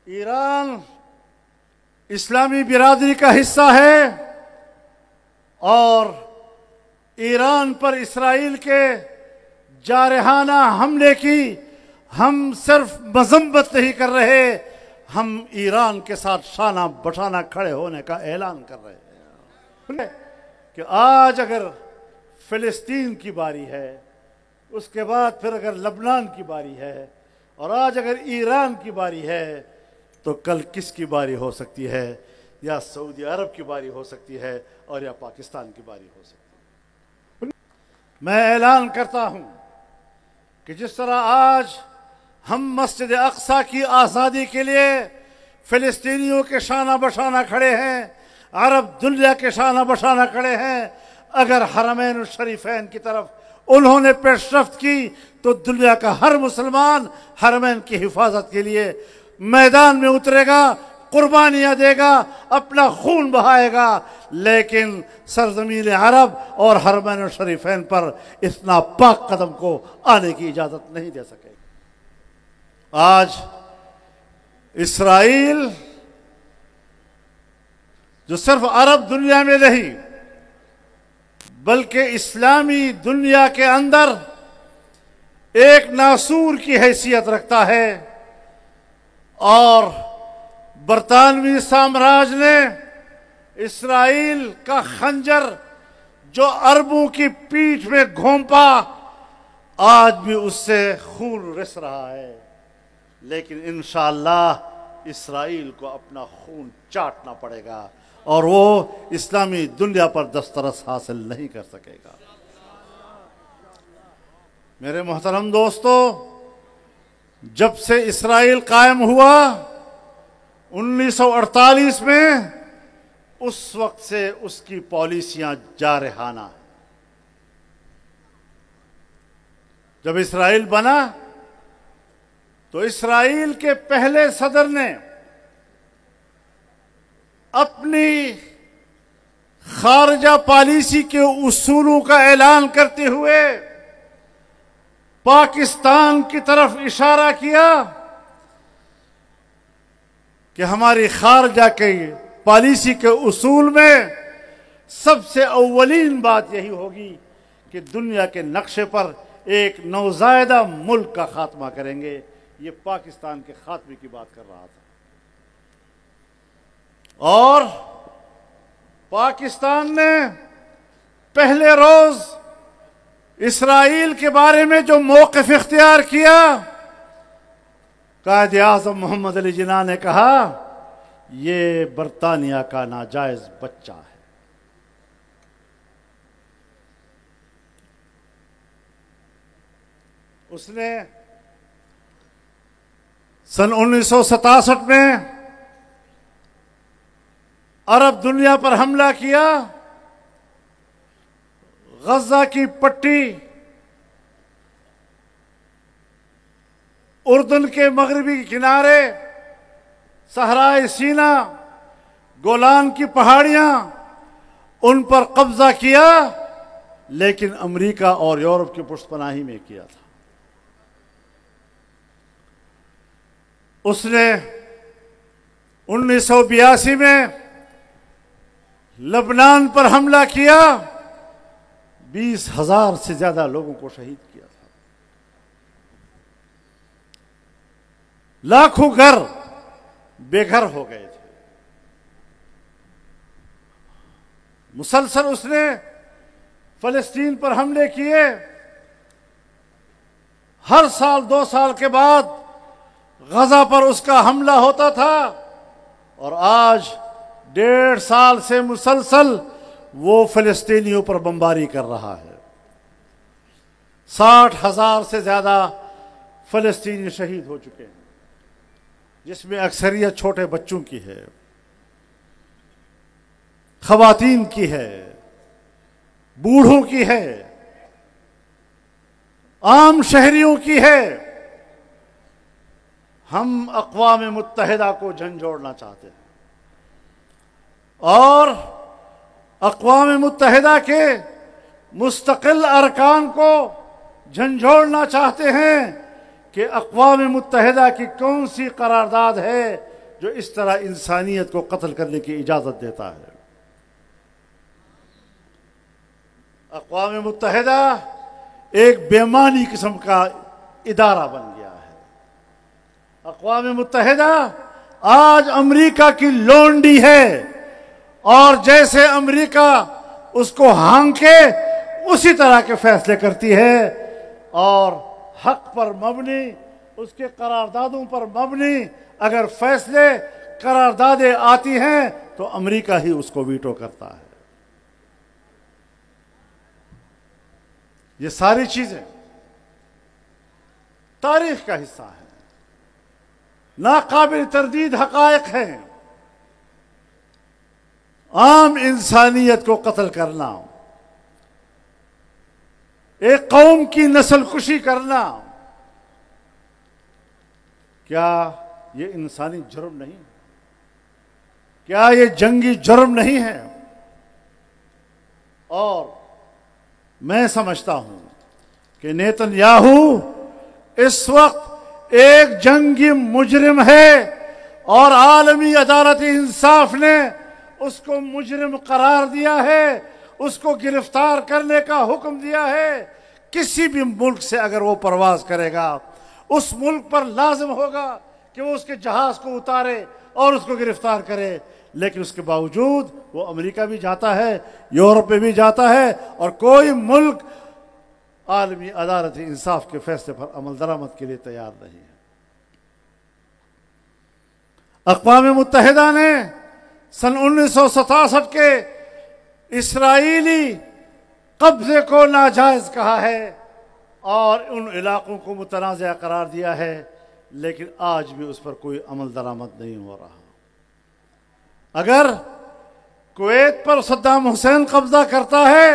ایران اسلامی برادری کا حصہ ہے اور ایران پر اسرائیل کے جارحانہ حملے کی ہم صرف مذمت نہیں کر رہے، ہم ایران کے ساتھ شانہ بشانہ کھڑے ہونے کا اعلان کر رہے ہیں کہ آج اگر فلسطین کی باری ہے، اس کے بعد پھر اگر لبنان کی باری ہے، اور آج اگر ایران کی باری ہے تو کل کس کی باری ہو سکتی ہے؟ یا سعودی عرب کی باری ہو سکتی ہے اور یا پاکستان کی باری ہو سکتی ہے۔ میں اعلان کرتا ہوں کہ جس طرح آج ہم مسجد اقصی کی آزادی کے لیے فلسطینیوں کے شانہ بشانہ کھڑے ہیں، عرب دنیا کے شانہ بشانہ کھڑے ہیں، اگر حرمین الشریفین کی طرف انہوں نے پیش رفت کی تو دنیا کا ہر مسلمان حرمین کی حفاظت کے لیے میدان میں اترے گا، قربانیاں دے گا، اپنا خون بہائے گا، لیکن سرزمین عرب اور حرمین الشریفین پر اس ناپاک قدم کو آنے کی اجازت نہیں دے سکے گا۔ آج اسرائیل جو صرف عرب دنیا میں نہیں بلکہ اسلامی دنیا کے اندر ایک ناسور کی حیثیت رکھتا ہے، اور برطانوی سامراج نے اسرائیل کا خنجر جو عربوں کی پیٹھ میں گھونپا، آج بھی اس سے خون رس رہا ہے، لیکن انشاءاللہ اسرائیل کو اپنا خون چاٹنا پڑے گا اور وہ اسلامی دنیا پر دسترس حاصل نہیں کر سکے گا۔ میرے محترم دوستو، جب سے اسرائیل قائم ہوا 1948 میں، اس وقت سے اس کی پالیسیاں جارحانہ ہیں۔ جب اسرائیل بنا تو اسرائیل کے پہلے صدر نے اپنی خارجہ پالیسی کے اصولوں کا اعلان کرتے ہوئے پاکستان کی طرف اشارہ کیا کہ ہماری خارجہ کی پالیسی کے اصول میں سب سے اولین بات یہی ہوگی کہ دنیا کے نقشے پر ایک نوزائیدہ ملک کا خاتمہ کریں گے۔ یہ پاکستان کے خاتمے کی بات کر رہا تھا، اور پاکستان نے پہلے روز اسرائیل کے بارے میں جو موقف اختیار کیا، قائد اعظم محمد علی جناح نے کہا یہ برطانیہ کا ناجائز بچہ ہے۔ اس نے سن 1967 میں عرب دنیا پر حملہ کیا، غزہ کی پٹی، اردن کے مغربی کنارے، صحرائے سینا، گولان کی پہاڑیاں، ان پر قبضہ کیا، لیکن امریکہ اور یورپ کی پشت پناہی میں کیا تھا۔ اس نے 1982 میں لبنان پر حملہ کیا، 20,000 سے زیادہ لوگوں کو شہید کیا تھا، لاکھوں گھر بے گھر ہو گئے تھے۔ مسلسل اس نے فلسطین پر حملے کیے، ہر سال 2 سال کے بعد غزہ پر اس کا حملہ ہوتا تھا، اور آج 1.5 سال سے مسلسل وہ فلسطینیوں پر بمباری کر رہا ہے۔ 60,000 سے زیادہ فلسطینی شہید ہو چکے ہیں، جس میں اکثریت چھوٹے بچوں کی ہے، خواتین کی ہے، بوڑھوں کی ہے، عام شہریوں کی ہے۔ ہم اقوام متحدہ کو جھنجھوڑنا چاہتے ہیں اور اقوام متحدہ کے مستقل ارکان کو جھنجھوڑنا چاہتے ہیں کہ اقوام متحدہ کی کون سی قرارداد ہے جو اس طرح انسانیت کو قتل کرنے کی اجازت دیتا ہے؟ اقوام متحدہ ایک بیمانی قسم کا ادارہ بن گیا ہے۔ اقوام متحدہ آج امریکہ کی لونڈی ہے، اور جیسے امریکہ اس کو ہانکے اسی طرح کے فیصلے کرتی ہے، اور حق پر مبنی، اس کے قراردادوں پر مبنی اگر فیصلے قراردادیں آتی ہیں تو امریکہ ہی اس کو ویٹو کرتا ہے۔ یہ ساری چیزیں تاریخ کا حصہ ہیں، ناقابل تردید حقائق ہیں۔ عام انسانیت کو قتل کرنا، ایک قوم کی نسل کشی کرنا، کیا یہ انسانی جرم نہیں؟ کیا یہ جنگی جرم نہیں ہے؟ اور میں سمجھتا ہوں کہ نیتن یاہو اس وقت ایک جنگی مجرم ہے، اور عالمی عدالت انصاف نے اس کو مجرم قرار دیا ہے، اس کو گرفتار کرنے کا حکم دیا ہے۔ کسی بھی ملک سے اگر وہ پرواز کرے گا، اس ملک پر لازم ہوگا کہ وہ اس کے جہاز کو اتارے اور اس کو گرفتار کرے، لیکن اس کے باوجود وہ امریکہ بھی جاتا ہے، یورپ میں بھی جاتا ہے، اور کوئی ملک عالمی عدالت انصاف کے فیصلے پر عمل درآمد کے لیے تیار نہیں ہے۔ اقوام متحدہ نے سن 1967 کے اسرائیلی قبضے کو ناجائز کہا ہے اور ان علاقوں کو متنازع قرار دیا ہے، لیکن آج بھی اس پر کوئی عمل درآمد نہیں ہو رہا۔ اگر کویت پر صدام حسین قبضہ کرتا ہے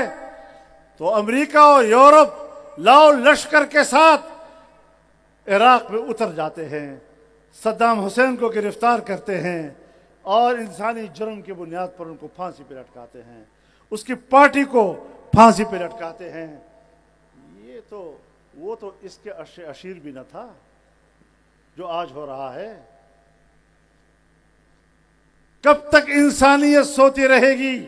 تو امریکہ اور یورپ لاؤ لشکر کے ساتھ عراق میں اتر جاتے ہیں، صدام حسین کو گرفتار کرتے ہیں اور انسانی جرم کی بنیاد پر ان کو پھانسی پہ لٹکاتے ہیں، اس کی پارٹی کو پھانسی پہ لٹکاتے ہیں۔ وہ تو اس کے اشیر بھی نہ تھا جو آج ہو رہا ہے۔ کب تک انسانیت سوتی رہے گی؟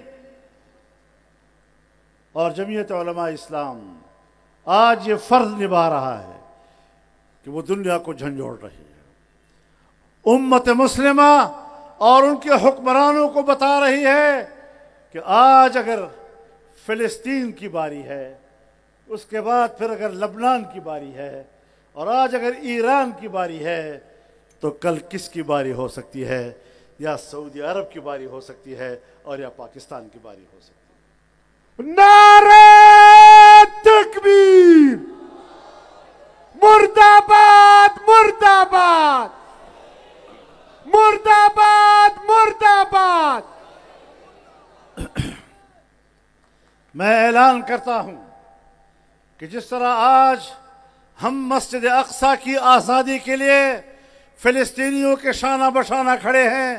اور جمعیت علماء اسلام آج یہ فرض نبھا رہا ہے کہ وہ دنیا کو جھنجھوڑ رہی ہے، امت مسلمہ اور ان کے حکمرانوں کو بتا رہی ہے کہ آج اگر فلسطین کی باری ہے، اس کے بعد پھر اگر لبنان کی باری ہے، اور آج اگر ایران کی باری ہے، تو کل کس کی باری ہو سکتی ہے؟ یا سعودی عرب کی باری ہو سکتی ہے، اور یا پاکستان کی باری ہو سکتی ہے۔ نعرہ تکبیر! مرد آباد مرد آباد! مرد آباد مرد آباد! میں اعلان کرتا ہوں کہ جس طرح آج ہم مسجد اقصی کی آزادی کے لیے فلسطینیوں کے شانہ بشانہ کھڑے ہیں،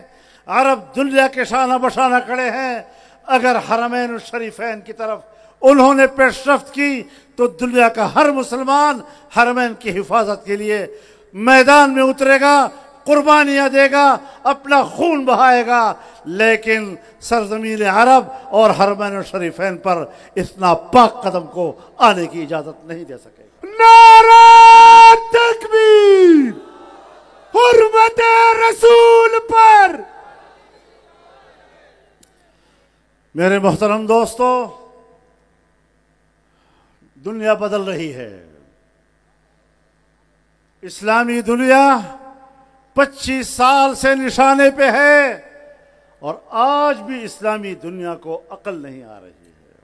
عرب دنیا کے شانہ بشانہ کھڑے ہیں، اگر حرمین الشریفین کی طرف انہوں نے پیش رفت کی تو دنیا کا ہر مسلمان حرمین کی حفاظت کے لیے میدان میں اترے گا، قربانیاں دے گا، اپنا خون بہائے گا، لیکن سرزمین عرب اور حرمین الشریفین پر اتنا پاک قدم کو آنے کی اجازت نہیں دے سکے گا۔ نعرہ تکبیر! حرمت رسول پر! میرے محترم دوستو، دنیا بدل رہی ہے۔ اسلامی دنیا 25 سال سے نشانے پہ ہے، اور آج بھی اسلامی دنیا کو عقل نہیں آ رہی ہے۔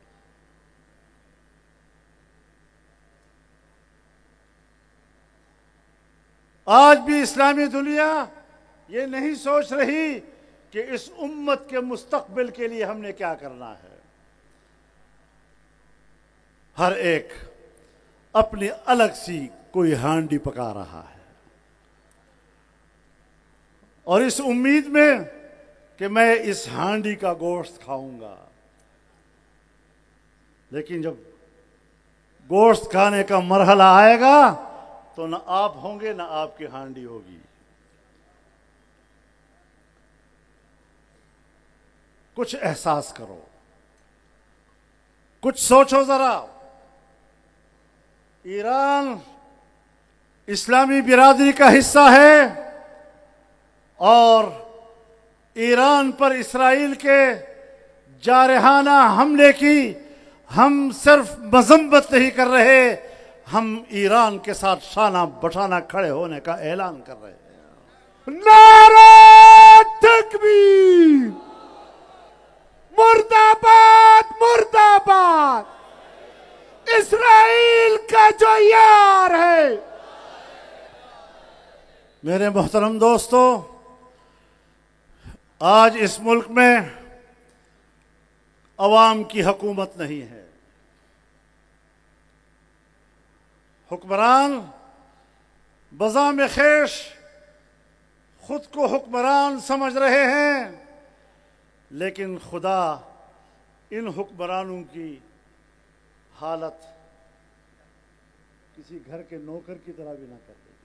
آج بھی اسلامی دنیا یہ نہیں سوچ رہی کہ اس امت کے مستقبل کے لیے ہم نے کیا کرنا ہے۔ ہر ایک اپنی الگ سی کوئی ہانڈی پکا رہا ہے، اور اس امید میں کہ میں اس ہانڈی کا گوشت کھاؤں گا، لیکن جب گوشت کھانے کا مرحلہ آئے گا تو نہ آپ ہوں گے نہ آپ کی ہانڈی ہوگی۔ کچھ احساس کرو، کچھ سوچو ذرا۔ ایران اسلامی برادری کا حصہ ہے اور ایران پر اسرائیل کے جارحانہ حملے کی ہم صرف مذمت نہیں کر رہے، ہم ایران کے ساتھ شانہ بشانہ کھڑے ہونے کا اعلان کر رہے ہیں۔ نعرہ تکبیر! مرد آباد مرد آباد! اسرائیل کا جو یار ہے۔ میرے محترم دوستو، آج اس ملک میں عوام کی حکومت نہیں ہے۔ حکمران بزام خیش خود کو حکمران سمجھ رہے ہیں، لیکن خدا ان حکمرانوں کی حالت کسی گھر کے نوکر کی طرح بھی نہ کر دے۔